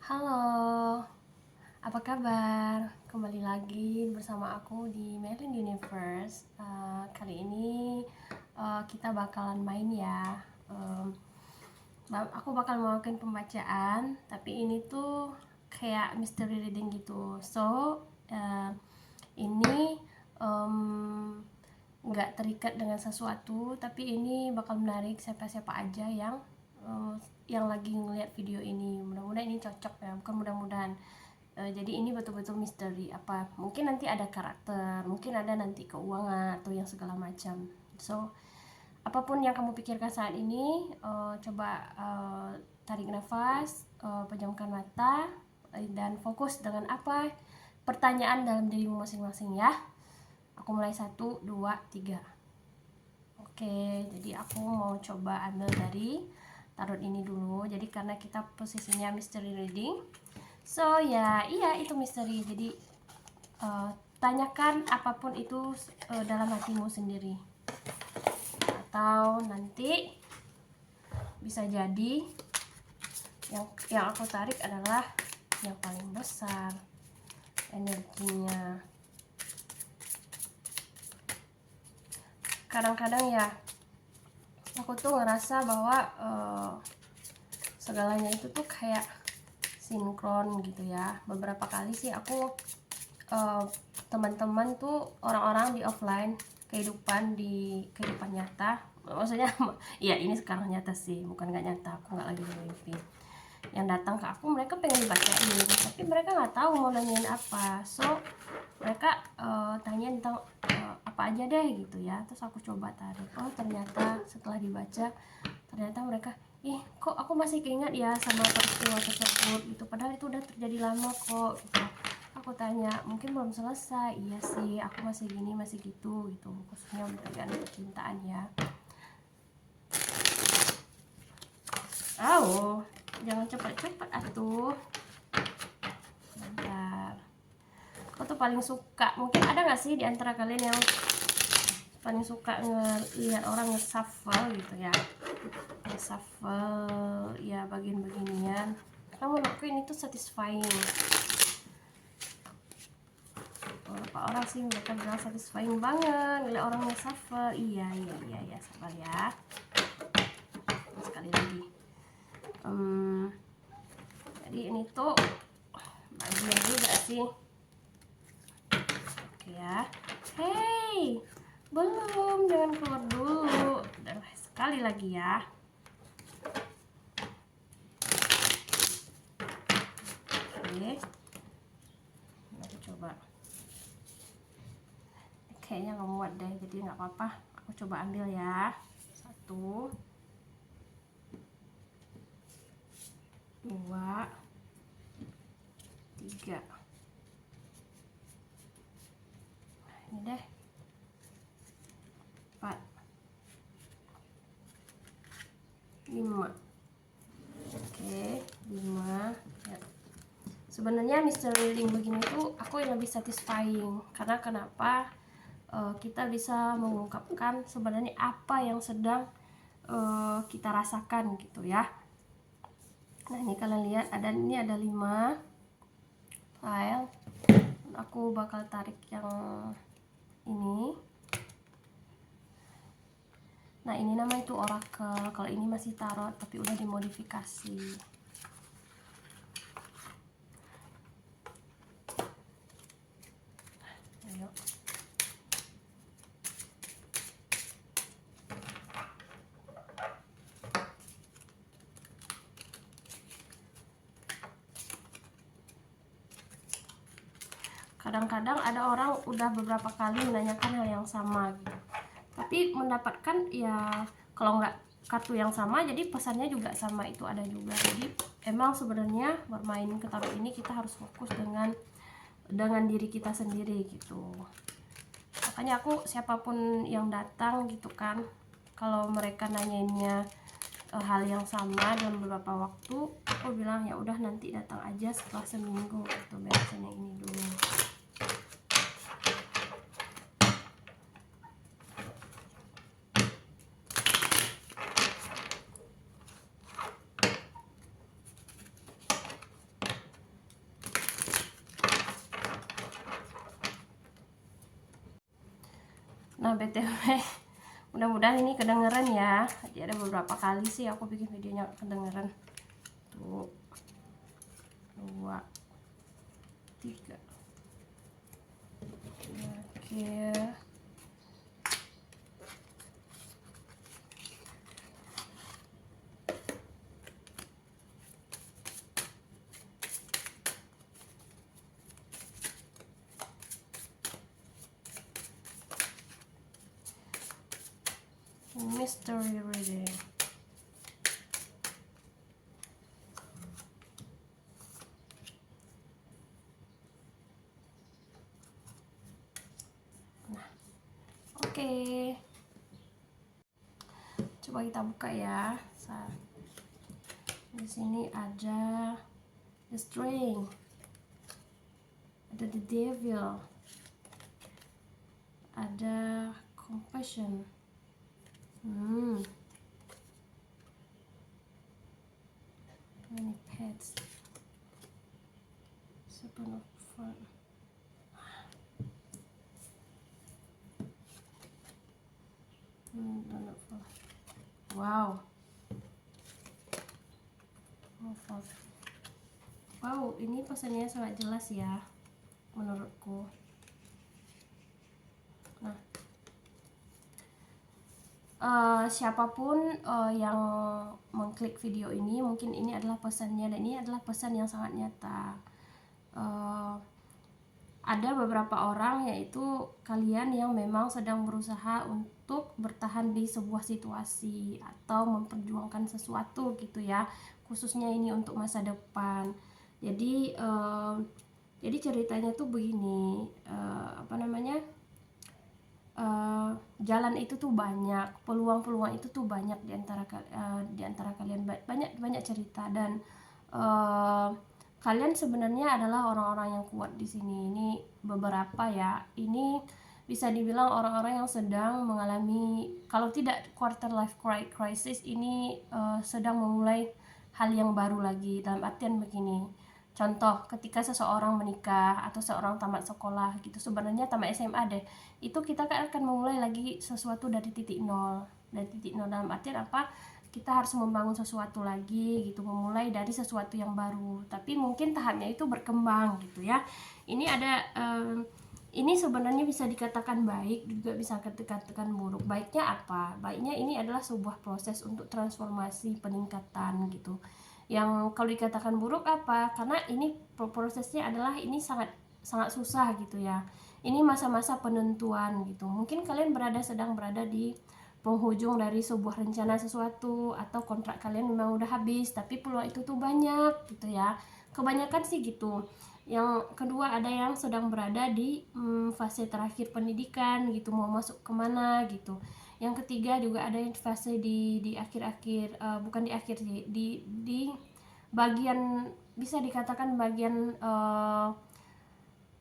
Halo, apa kabar? Kembali lagi bersama aku di Merlin Universe. Kali ini kita bakalan main ya. Aku bakal melakukan pembacaan, tapi ini tuh kayak mystery reading gitu. So, ini nggak terikat dengan sesuatu, tapi ini bakal menarik siapa-siapa aja yang lagi ngeliat video ini. Mudah-mudahan ini cocok ya, bukan mudah-mudahan. Jadi ini betul-betul misteri. Apa mungkin nanti ada karakter, mungkin ada nanti keuangan atau yang segala macam. So apapun yang kamu pikirkan saat ini, coba tarik nafas, pejamkan mata, dan fokus dengan apa pertanyaan dalam dirimu masing-masing ya. Aku mulai 1, 2, 3. Oke, jadi aku mau coba ambil dari tarot ini dulu. Jadi karena kita posisinya mystery reading, so ya iya itu misteri. Jadi tanyakan apapun itu dalam hatimu sendiri. Atau nanti bisa jadi yang aku tarik adalah yang paling besar energinya. Kadang-kadang ya aku tuh ngerasa bahwa segalanya itu tuh kayak sinkron gitu ya. Beberapa kali sih aku teman-teman tuh orang-orang di offline di kehidupan nyata, maksudnya ya ini sekarang nyata sih, bukan nggak nyata, aku nggak lagi mimpi, yang datang ke aku mereka pengen dibacain tapi mereka nggak tahu mau nanyain apa. So mereka tanya tentang apa aja deh gitu ya. Terus aku coba tarik, oh ternyata setelah dibaca ternyata mereka, ih kok aku masih keinget ya sama peristiwa tersebut gitu, padahal itu udah terjadi lama kok gitu. Aku tanya, mungkin belum selesai. Iya sih, aku masih gini masih gitu gitu, khususnya bagian percintaan ya. Oh jangan cepat-cepat atuh, bentar. Aku tuh paling suka, mungkin ada gak sih di antara kalian yang paling suka ngelihat orang nge-shuffle gitu ya, nge-shuffle ya bagian beginian. Karena menurutku ini tuh satisfying. Beberapa orang sih mereka bilang satisfying banget ngeliat orang nge-shuffle. Iya sabar ya, sekali lagi. Jadi ini tuh bagian juga sih. Oke ya. Hey, belum, jangan keluar dulu. Dan sekali lagi ya. Oke, aku coba. Kayaknya nggak muat deh, jadi nggak apa-apa. Aku coba ambil ya. 1, 2, 3. Ini deh. 4, 5. Oke, 5 ya. Sebenarnya mystery reading begini tuh aku yang lebih satisfying. Karena kenapa? Kita bisa mengungkapkan sebenarnya apa yang sedang kita rasakan gitu ya. Nah ini kalian lihat, ini ada 5 file. Aku bakal tarik yang ini. Nah ini nama itu oracle, kalau ini masih tarot tapi udah dimodifikasi. Ayo. Kadang-kadang ada orang udah beberapa kali menanyakan hal yang sama gitu, tapi mendapatkan ya kalau nggak kartu yang sama jadi pesannya juga sama, itu ada juga. Jadi emang sebenarnya bermain ke tarot ini kita harus fokus dengan diri kita sendiri gitu. Makanya aku siapapun yang datang gitu kan, kalau mereka nanyainnya hal yang sama dalam beberapa waktu, aku bilang ya udah nanti datang aja setelah seminggu gitu, beresin yang ini dulu. Nah BTW mudah-mudahan ini kedengeran ya. Jadi ada beberapa kali sih aku bikin videonya kedengeran. Tuh 2 3. Oke. Mystery reading. Nah, oke. Coba kita buka ya. Di sini ada the string, ada the devil, ada compassion. Many pets. Seven of fun. Wow. Wow, ini pesannya sangat jelas ya menurutku. Nah, siapapun yang mengklik video ini, mungkin ini adalah pesannya, dan ini adalah pesan yang sangat nyata. Ada beberapa orang, yaitu kalian yang memang sedang berusaha untuk bertahan di sebuah situasi atau memperjuangkan sesuatu gitu ya, khususnya ini untuk masa depan. Jadi ceritanya tuh begini, jalan itu tuh banyak, peluang-peluang itu tuh banyak di antara kalian, banyak cerita, dan kalian sebenarnya adalah orang-orang yang kuat di sini. Ini beberapa ya, ini bisa dibilang orang-orang yang sedang mengalami, kalau tidak quarter life crisis, ini sedang memulai hal yang baru lagi. Dalam artian begini, contoh ketika seseorang menikah atau seorang tamat sekolah gitu, sebenarnya tamat SMA deh, itu kita kan akan memulai lagi sesuatu dari titik nol. Dalam artian apa? Kita harus membangun sesuatu lagi gitu, memulai dari sesuatu yang baru, tapi mungkin tahapnya itu berkembang gitu ya. Ini ada ini sebenarnya bisa dikatakan baik, juga bisa dikatakan buruk. Baiknya apa? Baiknya ini adalah sebuah proses untuk transformasi, peningkatan gitu. Yang kalau dikatakan buruk apa? Karena ini prosesnya adalah ini sangat susah gitu ya. Ini masa-masa penentuan gitu. Mungkin kalian sedang berada di penghujung dari sebuah rencana sesuatu, atau kontrak kalian memang udah habis, tapi peluang itu tuh banyak gitu ya. Kebanyakan sih gitu. Yang kedua, ada yang sedang berada di fase terakhir pendidikan gitu, mau masuk kemana gitu. Yang ketiga juga ada yang fase di akhir-akhir, bukan di akhir sih, di bagian, bisa dikatakan bagian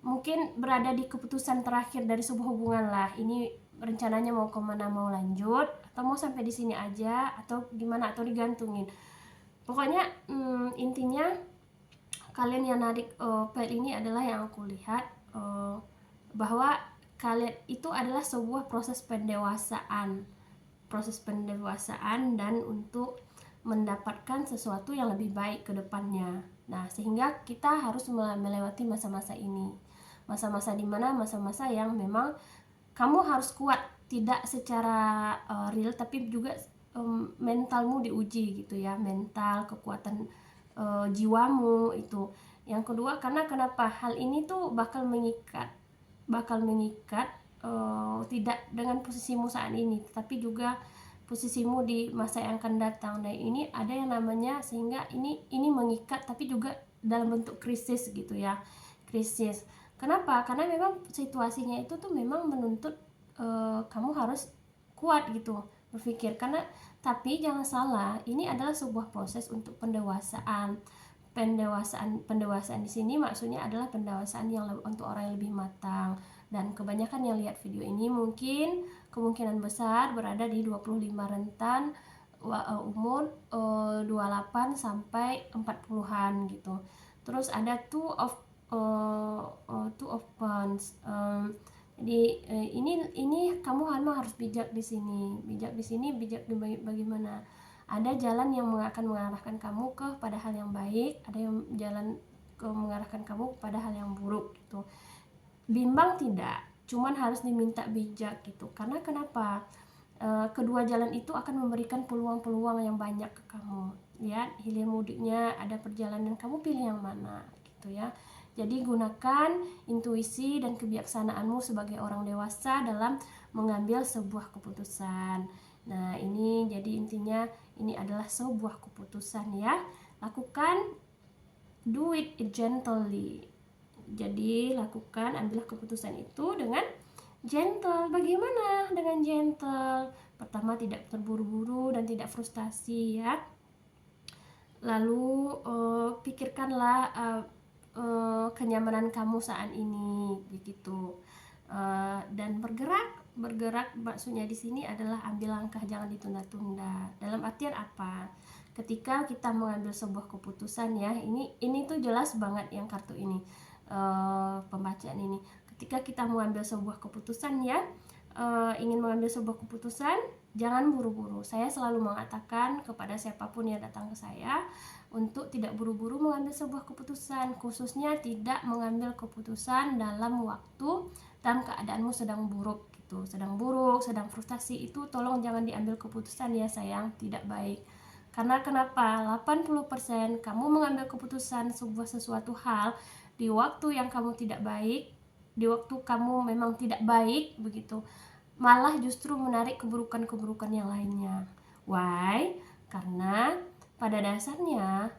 mungkin berada di keputusan terakhir dari sebuah hubungan lah. Ini rencananya mau kemana, mau lanjut atau mau sampai di sini aja, atau gimana, atau digantungin. Pokoknya intinya kalian yang narik file ini adalah, yang aku lihat bahwa kalian itu adalah sebuah proses pendewasaan dan untuk mendapatkan sesuatu yang lebih baik ke depannya. Nah, sehingga kita harus melewati masa-masa ini. Masa-masa dimana, masa-masa yang memang kamu harus kuat, tidak secara real, tapi juga mentalmu diuji gitu ya, mental, kekuatan jiwamu itu. Yang kedua, karena kenapa hal ini tuh bakal mengikat tidak dengan posisimu saat ini, tapi juga posisimu di masa yang akan datang. Dan ini ada yang namanya, sehingga ini mengikat, tapi juga dalam bentuk krisis gitu ya, krisis. Kenapa? Karena memang situasinya itu tuh memang menuntut kamu harus kuat gitu berpikir. Tapi jangan salah, ini adalah sebuah proses untuk pendewasaan. Pendewasaan di sini maksudnya adalah pendewasaan yang untuk orang yang lebih matang. Dan kebanyakan yang lihat video ini mungkin kemungkinan besar berada di 25 rentan umur 28 sampai 40-an gitu. Terus ada two of Wands, Jadi ini kamu harus bijak di sini, bijak di sini, bijak di bagaimana. Ada jalan yang akan mengarahkan kamu ke pada hal yang baik, ada yang jalan ke mengarahkan kamu pada hal yang buruk gitu. Bimbang tidak, cuman harus diminta bijak gitu. Karena kenapa? Kedua jalan itu akan memberikan peluang-peluang yang banyak ke kamu. Lihat hilir mudiknya ada perjalanan, kamu pilih yang mana gitu ya. Jadi gunakan intuisi dan kebijaksanaanmu sebagai orang dewasa dalam mengambil sebuah keputusan. Nah, ini jadi intinya ini adalah sebuah keputusan ya. Lakukan, do it gently. Jadi lakukan, ambillah keputusan itu dengan gentle. Bagaimana dengan gentle? Pertama, tidak terburu-buru dan tidak frustasi ya. Lalu pikirkanlah kenyamanan kamu saat ini begitu. Dan bergerak maksudnya di sini adalah ambil langkah, jangan ditunda-tunda. Dalam artian apa? Ketika kita mengambil sebuah keputusan ya, ini tuh jelas banget yang kartu ini, pembacaan ini. Ketika kita mengambil sebuah keputusan ya, ingin mengambil sebuah keputusan, jangan buru-buru. Saya selalu mengatakan kepada siapapun yang datang ke saya untuk tidak buru-buru mengambil sebuah keputusan, khususnya tidak mengambil keputusan dalam keadaanmu sedang buruk gitu, sedang frustasi. Itu tolong jangan diambil keputusan ya sayang, tidak baik. Karena kenapa? 80% kamu mengambil keputusan sesuatu hal di waktu yang kamu tidak baik, di waktu kamu memang tidak baik begitu, malah justru menarik keburukan-keburukan yang lainnya. Why? Karena pada dasarnya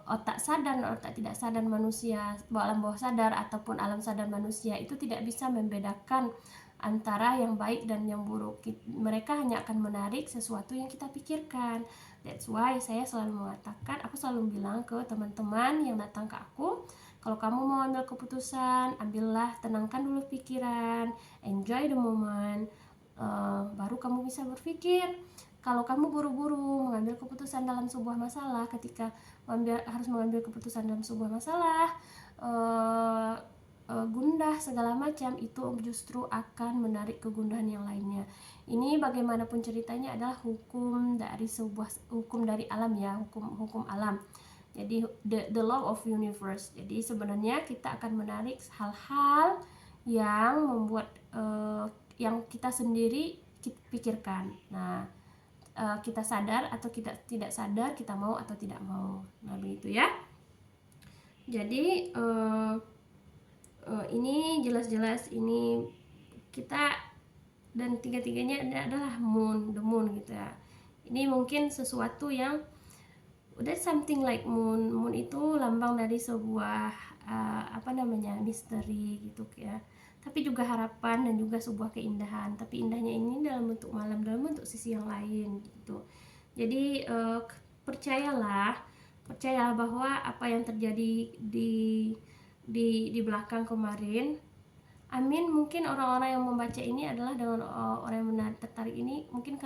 otak sadar dan otak tidak sadar manusia, alam bawah sadar ataupun alam sadar manusia itu tidak bisa membedakan antara yang baik dan yang buruk. Mereka hanya akan menarik sesuatu yang kita pikirkan. That's why saya selalu mengatakan, aku selalu bilang ke teman-teman yang datang ke aku, kalau kamu mau ambil keputusan, ambillah, tenangkan dulu pikiran, enjoy the moment, baru kamu bisa berpikir. Kalau kamu buru-buru mengambil keputusan dalam sebuah masalah, ketika harus mengambil keputusan dalam sebuah masalah, gundah segala macam, itu justru akan menarik kegundahan yang lainnya. Ini bagaimanapun ceritanya adalah hukum dari alam ya, hukum alam. Jadi the law of universe. Jadi sebenarnya kita akan menarik hal-hal yang membuat yang kita sendiri pikirkan. Nah, kita sadar atau kita tidak sadar, kita mau atau tidak mau. Nah, begitu ya. Jadi ini jelas-jelas ini kita, dan tiga-tiganya adalah the moon gitu ya. Ini mungkin sesuatu yang udah something like moon itu lambang dari sebuah misteri gitu ya, tapi juga harapan dan juga sebuah keindahan. Tapi indahnya ini dalam bentuk malam, dalam bentuk sisi yang lain gitu. Jadi percayalah bahwa apa yang terjadi di belakang kemarin, amin, mungkin orang-orang yang membaca ini adalah dengan orang yang tertarik ini, mungkin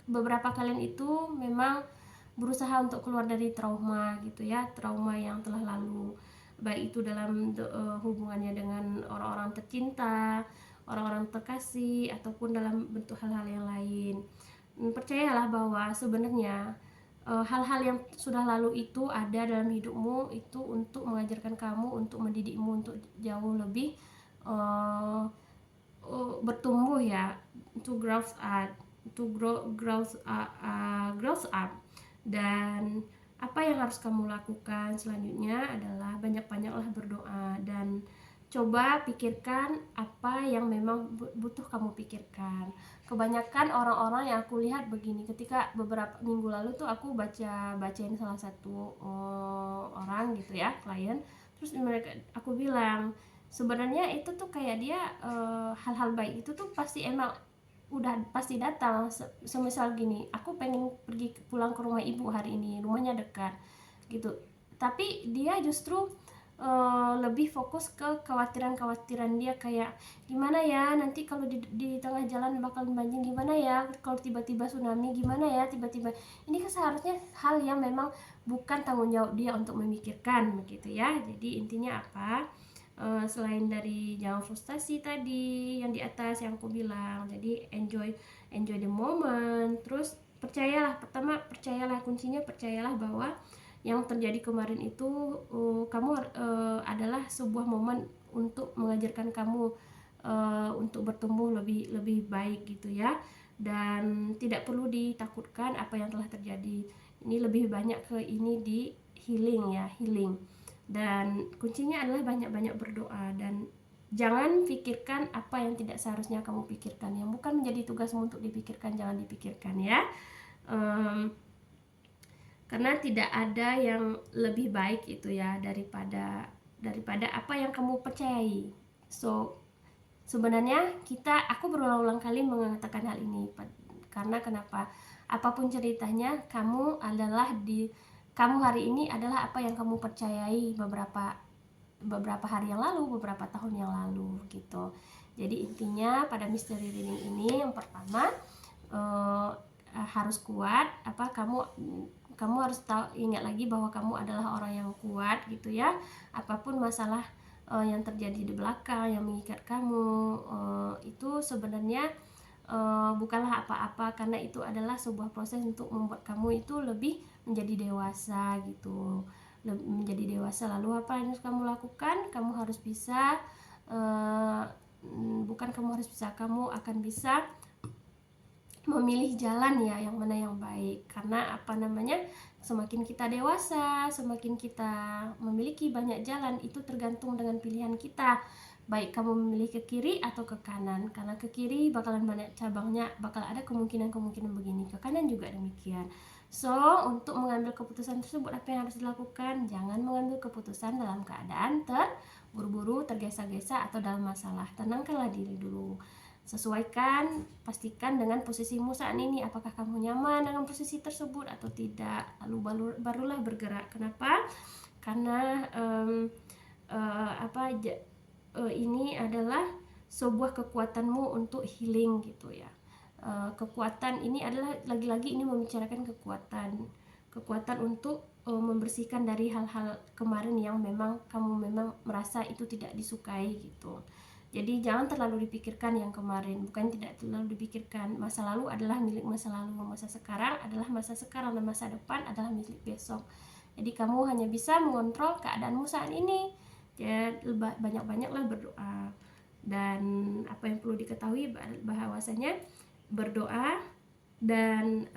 beberapa kalian itu memang berusaha untuk keluar dari trauma gitu ya, trauma yang telah lalu, baik itu dalam hubungannya dengan orang-orang tercinta, orang-orang terkasih, ataupun dalam bentuk hal-hal yang lain. Percayalah bahwa sebenarnya hal-hal yang sudah lalu itu ada dalam hidupmu, itu untuk mengajarkan kamu, untuk mendidikmu untuk jauh lebih bertumbuh ya, to grow up. Dan apa yang harus kamu lakukan selanjutnya adalah banyak-banyaklah berdoa, dan coba pikirkan apa yang memang butuh kamu pikirkan. Kebanyakan orang-orang yang aku lihat begini, ketika beberapa minggu lalu tuh aku bacain salah satu orang gitu ya, klien, terus aku bilang sebenarnya itu tuh kayak dia hal-hal baik itu tuh pasti emang udah pasti datang. Semisal gini, aku pengen pulang ke rumah ibu hari ini, rumahnya dekat gitu, tapi dia justru lebih fokus ke kekhawatiran dia, kayak gimana ya nanti kalau di tengah jalan bakal banjir, gimana ya kalau tiba-tiba tsunami, gimana ya tiba-tiba ini. Kan seharusnya hal yang memang bukan tanggung jawab dia untuk memikirkan begitu ya. Jadi intinya apa, Selain dari jangan frustasi tadi yang di atas yang aku bilang, jadi enjoy the moment. Terus percayalah, kuncinya percayalah bahwa yang terjadi kemarin itu kamu adalah sebuah momen untuk mengajarkan kamu untuk bertumbuh lebih baik gitu ya, dan tidak perlu ditakutkan apa yang telah terjadi. Ini lebih banyak ke ini di healing ya, healing. Dan kuncinya adalah banyak-banyak berdoa, dan jangan pikirkan apa yang tidak seharusnya kamu pikirkan, yang bukan menjadi tugasmu untuk dipikirkan, jangan dipikirkan ya. Karena tidak ada yang lebih baik itu ya daripada apa yang kamu percayai. So sebenarnya aku berulang-ulang kali mengatakan hal ini karena kenapa? Apapun ceritanya, kamu hari ini adalah apa yang kamu percayai beberapa hari yang lalu, beberapa tahun yang lalu gitu. Jadi intinya pada mystery reading ini yang pertama harus kuat. Kamu harus ingat lagi bahwa kamu adalah orang yang kuat gitu ya. Apapun masalah yang terjadi di belakang yang mengikat kamu itu sebenarnya bukanlah apa-apa, karena itu adalah sebuah proses untuk membuat kamu itu lebih menjadi dewasa gitu. Menjadi dewasa. Lalu apa yang harus kamu lakukan? Kamu harus bisa kamu akan bisa memilih jalan ya, yang mana yang baik. Karena semakin kita dewasa, semakin kita memiliki banyak jalan, itu tergantung dengan pilihan kita. Baik kamu memilih ke kiri atau ke kanan. Karena ke kiri bakalan banyak cabangnya, bakal ada kemungkinan begini, ke kanan juga demikian. So, untuk mengambil keputusan tersebut, apa yang harus dilakukan? Jangan mengambil keputusan dalam keadaan terburu-buru, tergesa-gesa, atau dalam masalah. Tenangkanlah diri dulu. Pastikan dengan posisimu saat ini, apakah kamu nyaman dengan posisi tersebut atau tidak. Lalu barulah bergerak. Kenapa? Karena ini adalah sebuah kekuatanmu untuk healing gitu ya. Kekuatan ini adalah lagi-lagi ini membicarakan kekuatan untuk membersihkan dari hal-hal kemarin yang kamu merasa itu tidak disukai gitu. Jadi jangan terlalu dipikirkan yang kemarin, bukan tidak terlalu dipikirkan. Masa lalu adalah milik masa lalu, masa sekarang adalah masa sekarang, dan masa depan adalah milik besok. Jadi kamu hanya bisa mengontrol keadaanmu saat ini. Jadi banyak-banyaklah berdoa. Dan apa yang perlu diketahui bahwasanya berdoa dan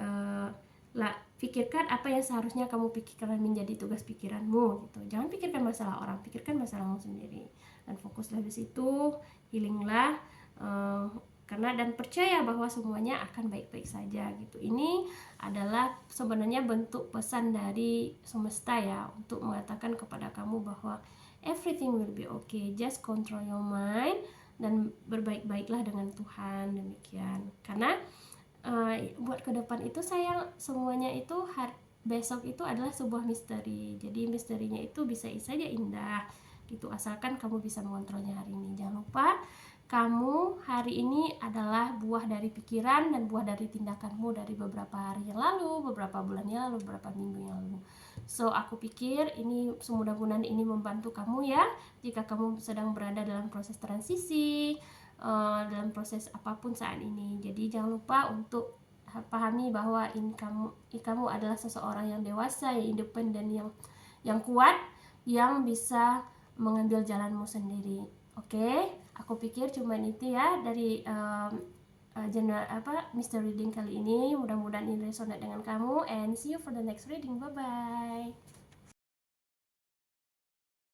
pikirkan apa yang seharusnya kamu pikirkan menjadi tugas pikiranmu gitu. Jangan pikirkan masalah orang, pikirkan masalahmu sendiri, dan fokuslah di situ, healinglah dan percaya bahwa semuanya akan baik-baik saja gitu. Ini adalah sebenarnya bentuk pesan dari semesta ya, untuk mengatakan kepada kamu bahwa everything will be okay, just control your mind dan berbaik-baiklah dengan Tuhan, demikian. Karena buat ke depan itu sayang, semuanya itu besok itu adalah sebuah misteri. Jadi misterinya itu bisa saja indah gitu, asalkan kamu bisa mengontrolnya hari ini. Jangan lupa, kamu hari ini adalah buah dari pikiran dan buah dari tindakanmu dari beberapa hari yang lalu, beberapa bulan yang lalu, beberapa minggu yang lalu. So aku pikir ini mudah-mudahan ini membantu kamu ya, jika kamu sedang berada dalam proses transisi, dalam proses apapun saat ini. Jadi jangan lupa untuk pahami bahwa kamu adalah seseorang yang dewasa, yang independen, yang kuat, yang bisa mengambil jalanmu sendiri. Oke, aku pikir cuma itu ya dari mystery reading kali ini. Mudah-mudahan ini resonate dengan kamu, and see you for the next reading. Bye bye.